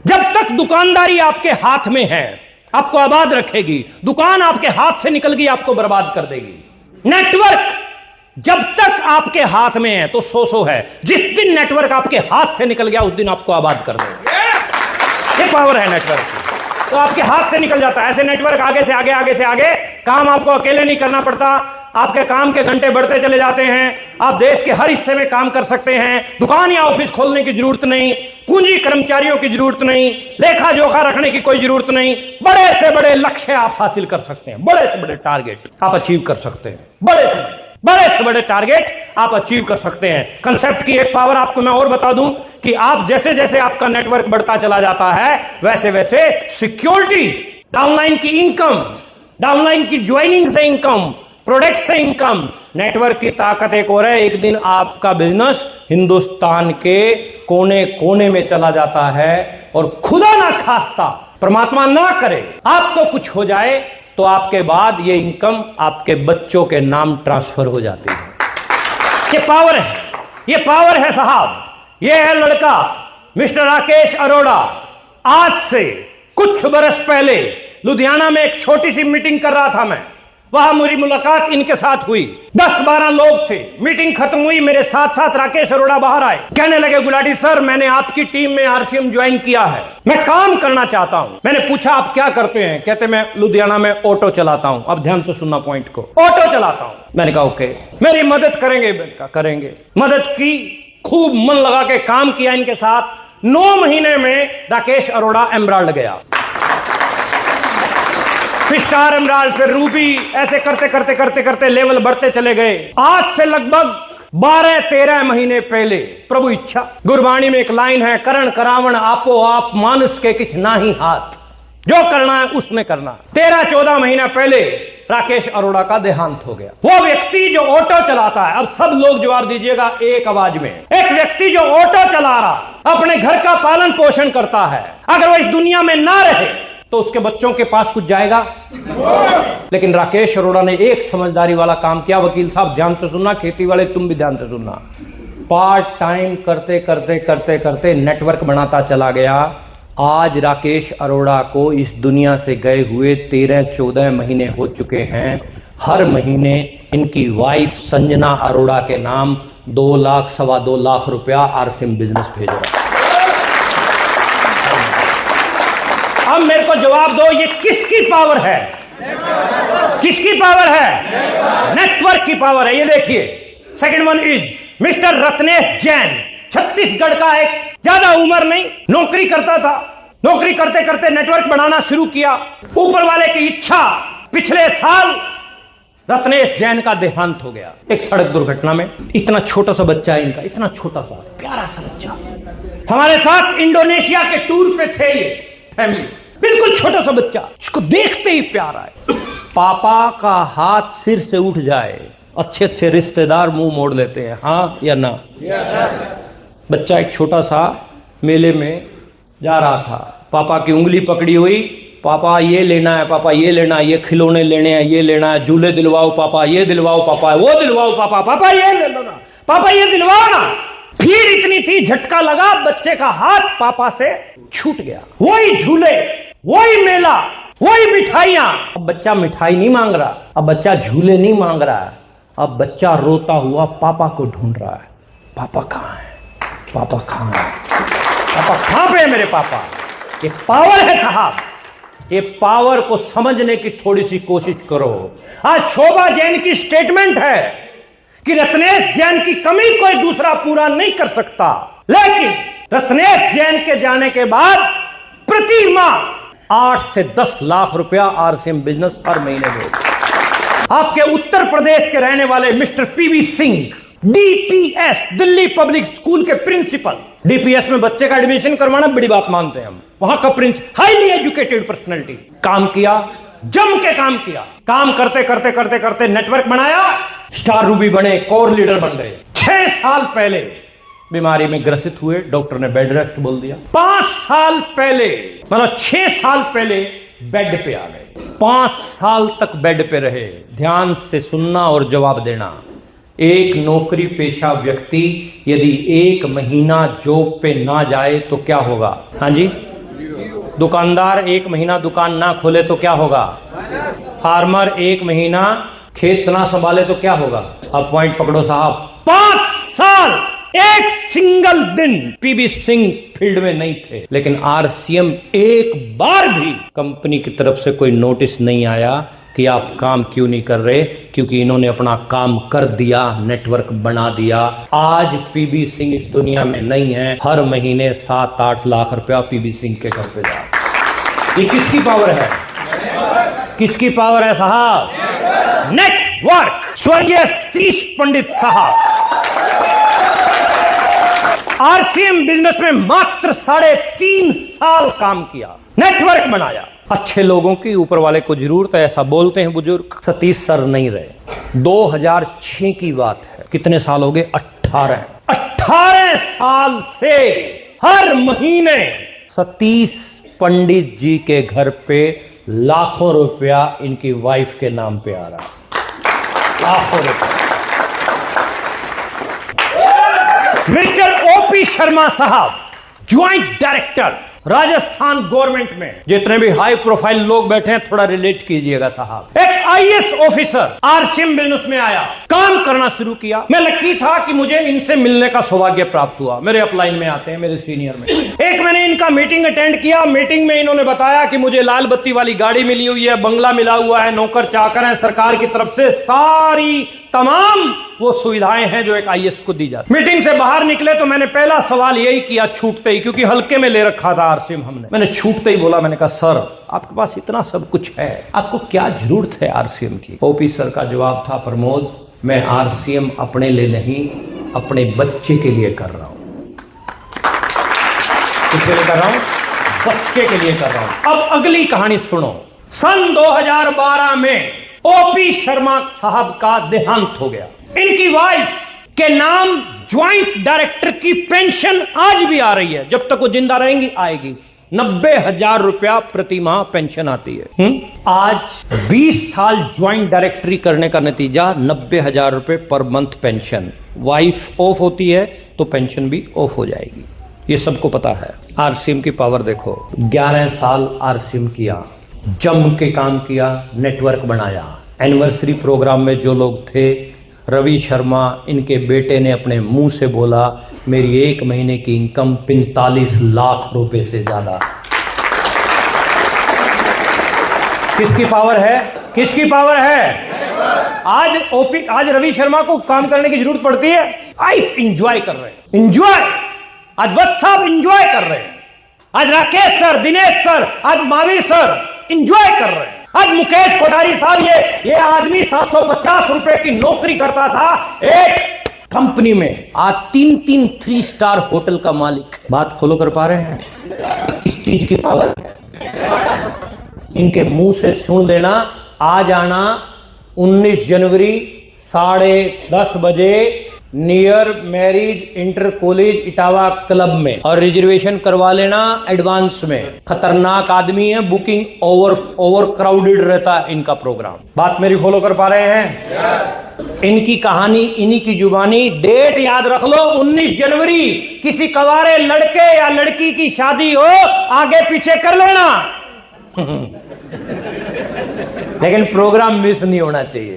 जब तक दुकानदारी आपके हाथ में है आपको आबाद रखेगी, दुकान आपके हाथ से निकल गई आपको बर्बाद कर देगी। नेटवर्क जब तक आपके हाथ में है तो सो है, जिस दिन नेटवर्क आपके हाथ से निकल गया उस दिन आपको आबाद कर देगा। ये पावर है नेटवर्क की। तो आपके हाथ से निकल जाता है ऐसे नेटवर्क, आगे से आगे, आगे से आगे। काम आपको अकेले नहीं करना पड़ता, आपके काम के घंटे बढ़ते चले जाते हैं। आप देश के हर हिस्से में काम कर सकते हैं। दुकान या ऑफिस खोलने की जरूरत नहीं, पूंजी कर्मचारियों की जरूरत नहीं, लेखा जोखा रखने की कोई जरूरत नहीं। बड़े से बड़े लक्ष्य आप हासिल कर सकते हैं, बड़े से बड़े टारगेट आप अचीव कर सकते हैं, बड़े से बड़े टारगेट आप अचीव कर सकते हैं। कंसेप्ट की एक पावर आपको मैं और बता दूं कि आप जैसे जैसे आपका नेटवर्क बढ़ता चला जाता है वैसे वैसे सिक्योरिटी, डाउनलाइन की इनकम, डाउनलाइन की ज्वाइनिंग से इनकम, प्रोडक्ट से इनकम, नेटवर्क की ताकत एक और है। एक दिन आपका बिजनेस हिंदुस्तान के कोने कोने में चला जाता है और खुदा ना खास्ता, परमात्मा ना करे, आपको कुछ हो जाए तो आपके बाद ये इनकम आपके बच्चों के नाम ट्रांसफर हो जाती है। ये पावर है, ये पावर है साहब। ये है लड़का मिस्टर राकेश अरोड़ा। आज से कुछ बरस पहले लुधियाना में एक छोटी सी मीटिंग कर रहा था मैं, वहां मेरी मुलाकात इनके साथ हुई। 10-12 लोग थे। मीटिंग खत्म हुई, मेरे साथ साथ राकेश अरोड़ा बाहर आए, कहने लगे गुलाटी सर मैंने आपकी टीम में आरसीएम ज्वाइन किया है, मैं काम करना चाहता हूं। मैंने पूछा आप क्या करते हैं? कहते मैं लुधियाना में ऑटो चलाता हूं। अब ध्यान से सुनना पॉइंट को, ऑटो चलाता हूं। मैंने कहा ओके, मेरी मदद करेंगे? करेंगे। मदद की, खूब मन लगा के काम किया इनके साथ। 9 महीने में राकेश अरोड़ा एमराल्ड गया, स्टार एमराल्ड, फिर रूबी, ऐसे करते करते करते करते लेवल बढ़ते चले गए। आज से लगभग 12-13 महीने पहले प्रभु इच्छा, गुरबाणी में एक लाइन है, करण करावण आपो आप मानुष के किछ नाही हाथ, जो करना है उसने करना। 13-14 महीना पहले राकेश अरोड़ा का देहांत हो गया। वो व्यक्ति जो ऑटो चलाता है, अब सब लोग जवाब दीजिएगा एक आवाज में, एक व्यक्ति जो ऑटो चला रहा, अपने घर का पालन पोषण करता है, अगर वो इस दुनिया में ना रहे तो उसके बच्चों के पास कुछ जाएगा? लेकिन राकेश अरोड़ा ने एक समझदारी वाला काम किया। वकील साहब ध्यान से सुनना, खेती वाले तुम भी ध्यान से सुनना। पार्ट टाइम करते करते करते करते नेटवर्क बनाता चला गया। आज राकेश अरोड़ा को इस दुनिया से गए हुए 13-14 महीने हो चुके हैं। हर महीने इनकी वाइफ संजना अरोड़ा के नाम 2 लाख, 2.25 लाख रुपया आरसीएम बिजनेस भेज रहा है। अब मेरे को जवाब दो, ये किसकी पावर है? किसकी पावर है? नेटवर्क की पावर है। ये देखिए, second one is mister Ratnesh Jain, Chhattisgarh का, एक ज्यादा उम्र नहीं, नौकरी करता था। नौकरी करते करते नेटवर्क बनाना शुरू किया। ऊपर वाले की इच्छा, पिछले साल रत्नेश जैन का देहांत हो गया एक सड़क दुर्घटना में। इतना छोटा सा बच्चा है इनका, इतना छोटा सा प्यारा सा बच्चा, हमारे साथ इंडोनेशिया के टूर पे थे। ये फैमिली, बिल्कुल छोटा सा बच्चा, इसको देखते ही प्यार आए। पापा का हाथ सिर से उठ जाए, अच्छे अच्छे रिश्तेदार मुंह मोड़ लेते हैं, हाँ या ना? बच्चा एक छोटा सा मेले में जा रहा था, पापा की उंगली पकड़ी हुई, पापा ये लेना है, पापा ये लेना है, ये खिलौने लेने हैं, ये लेना है, झूले दिलवाओ पापा, ये दिलवाओ पापा, वो दिलवाओ पापा, पापा ये ले लो ना, पापा ये दिलवाओ ना। भीड़ इतनी थी, झटका लगा, बच्चे का हाथ पापा से छूट गया। वही झूले, वही मेला, वही मिठाइयां। अब बच्चा मिठाई नहीं मांग रहा, अब बच्चा झूले नहीं मांग रहा है, अब बच्चा रोता हुआ पापा को ढूंढ रहा है। पापा कहाँ है? पापा कहाँ है? पापा कहाँ पे है मेरे पापा? ये पावर है साहब। ये पावर को समझने की थोड़ी सी कोशिश करो। आज शोभा जैन की स्टेटमेंट है कि रत्नेश जैन की कमी कोई दूसरा पूरा नहीं कर सकता, लेकिन रत्नेश जैन के जाने के बाद प्रति माह 8 से 10 लाख रुपया आरसीएम बिजनेस हर महीने में। आपके उत्तर प्रदेश के रहने वाले mister PV Singh, DPS, Delhi public school के प्रिंसिपल। डीपीएस में बच्चे का एडमिशन करवाना बड़ी बात मानते हैं हम, वहां का प्रिंस, हाईली एजुकेटेड पर्सनैलिटी। काम किया, जम के काम किया। काम करते करते करते करते नेटवर्क बनाया, स्टार रूबी बने, कोर लीडर बन गए। 6 साल पहले बीमारी में ग्रसित हुए, डॉक्टर ने बेड रेस्ट बोल दिया। 5 साल पहले, मतलब 6 साल पहले बेड पे आ गए। 5 साल तक बेड पे रहे। ध्यान से सुनना और जवाब देना। एक नौकरी पेशा व्यक्ति यदि 1 महीना जॉब पे ना जाए तो क्या होगा? हाँ जी, दुकानदार 1 महीना दुकान ना खोले तो क्या होगा? फार्मर 1 महीना खेत ना संभाले तो क्या होगा? अब पॉइंट पकड़ो साहब, 5 साल एक सिंगल दिन पीबी सिंह फील्ड में नहीं थे, लेकिन आरसीएम एक बार भी कंपनी की तरफ से कोई नोटिस नहीं आया कि आप काम क्यों नहीं कर रहे, क्योंकि इन्होंने अपना काम कर दिया, नेटवर्क बना दिया। आज पीबी सिंह इस दुनिया में नहीं है, हर महीने 7-8 लाख रुपया पीबी सिंह के घर पे जा। ये किसकी पावर है? किसकी पावर है साहब? नेटवर्क। स्वर्गीय सतीश पंडित साहब आरसीएम बिजनेस में मात्र 3.5 साल काम किया, नेटवर्क बनाया। अच्छे लोगों की ऊपर वाले को जरूरत है, ऐसा बोलते हैं बुजुर्ग। सतीश सर नहीं रहे। 2006 की बात है, कितने साल हो गए? 18 साल से हर महीने सतीश पंडित जी के घर पे लाखों रुपया इनकी वाइफ के नाम पे आ रहा, लाखों रुपया। मिस्टर ओपी शर्मा साहब ज्वाइंट डायरेक्टर राजस्थान गवर्नमेंट में। जितने भी हाई प्रोफाइल लोग बैठे हैं थोड़ा रिलेट कीजिएगा साहब। एक आईएएस ऑफिसर आरसीएम बिजनेस में आया, काम करना शुरू किया। मैं लकी था कि मुझे इनसे मिलने का सौभाग्य प्राप्त हुआ। मेरे अपलाइन में आते हैं, मेरे सीनियर में। एक मैंने इनका मीटिंग अटेंड किया। मीटिंग में इन्होंने बताया कि मुझे लाल बत्ती वाली गाड़ी मिली हुई है, बंगला मिला हुआ है, नौकर चाकर है, सरकार की तरफ से सारी तमाम वो सुविधाएं हैं जो एक आईएएस को दी जाती। मीटिंग से बाहर निकले तो मैंने पहला सवाल यही किया छूटते ही, क्योंकि हल्के में ले रखा था आरसीएम हमने। मैंने छूटते ही बोला, मैंने कहा सर आपके पास इतना सब कुछ है, आपको क्या जरूरत है आरसीएम की? ओपी सर का जवाब था, प्रमोद मैं आरसीएम अपने लिए नहीं, अपने बच्चे के लिए कर रहा हूं। किसके लिए कर रहा हूं? बच्चे के लिए कर रहा हूं। अब अगली कहानी सुनो। सन 2012 में ओपी शर्मा साहब का देहांत हो गया। इनकी वाइफ के नाम ज्वाइंट डायरेक्टर की पेंशन आज भी आ रही है, जब तक वो जिंदा रहेंगी आएगी। 90,000 रुपया प्रति माह पेंशन आती है। आज 20 साल ज्वाइंट डायरेक्टरी करने का नतीजा 90,000 रुपए per month pension. Wife of होती है तो पेंशन भी ऑफ हो जाएगी, ये सबको पता है। आरसीएम की पावर देखो, 11 साल आरसीएम किया, जम के काम किया, नेटवर्क बनाया। एनिवर्सरी प्रोग्राम में जो लोग थे, रवि शर्मा इनके बेटे ने अपने मुंह से बोला मेरी 1 महीने की इनकम 45 लाख रुपए से ज्यादा। किसकी पावर है? किसकी पावर है? आज रवि शर्मा को काम करने की जरूरत पड़ती है? लाइफ एंजॉय कर रहे हैं, एंजॉय। आज वत्स साहब एंजॉय कर रहे हैं, आज राकेश सर, दिनेश सर, आज महावीर सर एंजॉय कर रहे हैं। आज मुकेश कोठारी साहब, ये आदमी 750 रुपए की नौकरी करता था एक कंपनी में, आज 3 3 स्टार होटल का मालिक। बात फॉलो कर पा रहे हैं? इस चीज की पावर इनके मुंह से सुन लेना। आज आना 19 जनवरी 10:30 बजे near marriage inter college Etawah club में, और रिजर्वेशन करवा लेना एडवांस में। खतरनाक आदमी है, बुकिंग ओवर क्राउडेड रहता है इनका प्रोग्राम। बात मेरी फॉलो कर पा रहे हैं? yes. इनकी कहानी इन्हीं की जुबानी। डेट याद रख लो, 19 जनवरी। किसी कवारे लड़के या लड़की की शादी हो, आगे पीछे कर लेना लेकिन प्रोग्राम मिस नहीं होना चाहिए।